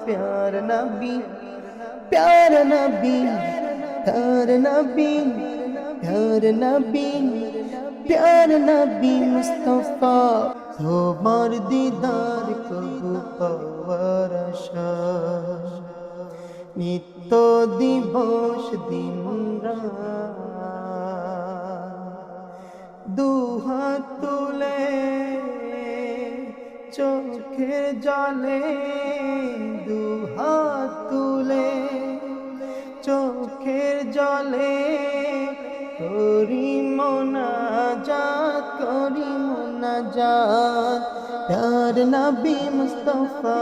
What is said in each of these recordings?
प्यार नबी प्यार नबी प्यार नबी प्यार नबी प्यार नबी मुस्तफा তোমার দিদার কবু পাওয়ার আশা নিত্য দিবস দিন রাত দুহাত তুলে চোখের জলে দুহাত তুলে চোখের জলে করি মোনাজাত प्यार नबी मुस्तफा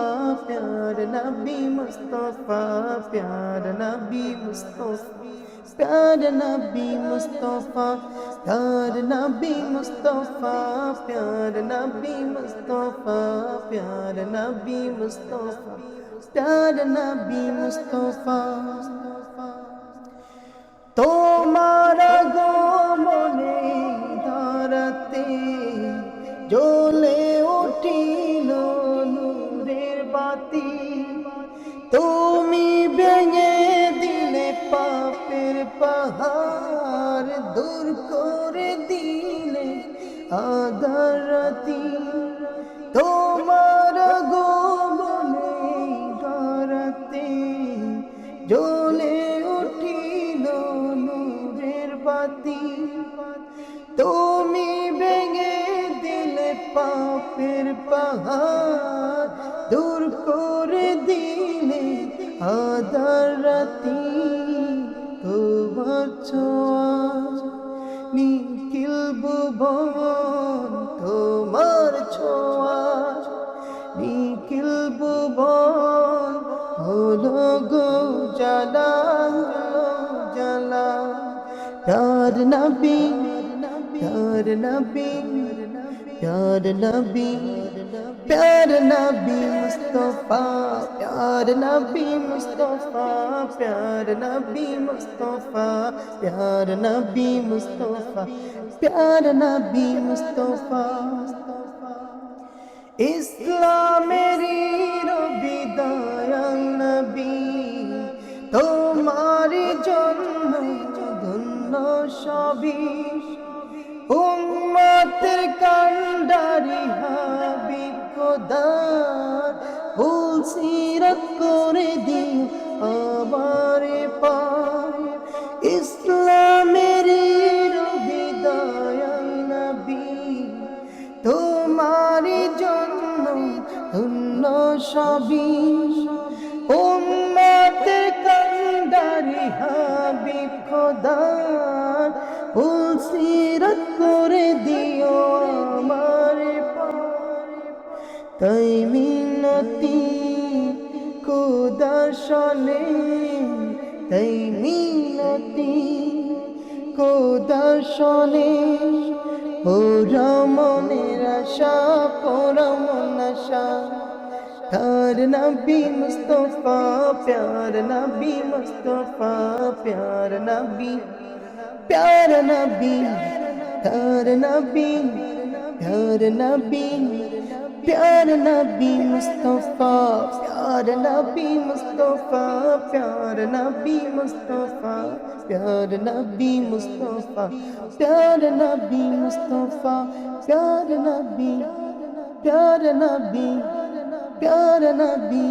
प्यार नबी मुस्तफा प्यार नबी मुस्तफा प्यार नबी मुस्तफा प्यार नबी मुस्तफा प्यार नबी मुस्तफा प्यार नबी मुस्तफा प्यार नबी मुस्तफा তোমারা গো মনে ধরাতে জ্বলে উঠিল নূরের বাতি তুমি ভেঙে দিলে পাপের পাহাড় দূর করে দিলে আঁধার রাতি তোমার গো মনে ধরাতে জ্বলে উঠিল নূরের বাতি তুমি ভেঙে দিলে পাপের পাহাড় দূর করে দিলে আঁধার রাতি তোমার ছোঁয়া নিখিল ভুবন তোমার ছোঁয়া নিখিল ভুবন হলো গো জ্বালা জ্বালা प्यार नबी प्यार नबी प्यार नबी प्यार नबी मुस्तफा प्यार नबी मुस्तफा प्यार नबी मुस्तफा प्यार नबी मुस्तफा प्यार नबी मुस्तफा इस्लामेरी नबी दयाल नबी তোমারি জন্য ধন্য সবই উম্মতের কান্ডারি হাবিব খোদার ভুল সিরাত করে দিও আমারে পায় ইসলামের হৃদয়াল নবী তোমারি জন্য ধন্য সবই উম্মতের কান্ডারি হাবিব খোদার ভুল সিরাত করে দিও আমারে পায় তাই মিনতি খোদার শনে তাই মিনতি খোদার শনে ওরা মনের আশা পোড়া মন আশা प्यार नबी मुस्तफा प्यार नबी मुस्तफा प्यार नबी प्यार नबी प्यार नबी प्यार नबी प्यार नबी मुस्तफा प्यार नबी मुस्तफा प्यार नबी मुस्तफा प्यार नबी मुस्तफा प्यार नबी मुस्तफा प्यार नबी प्यार नबी प्यार नबी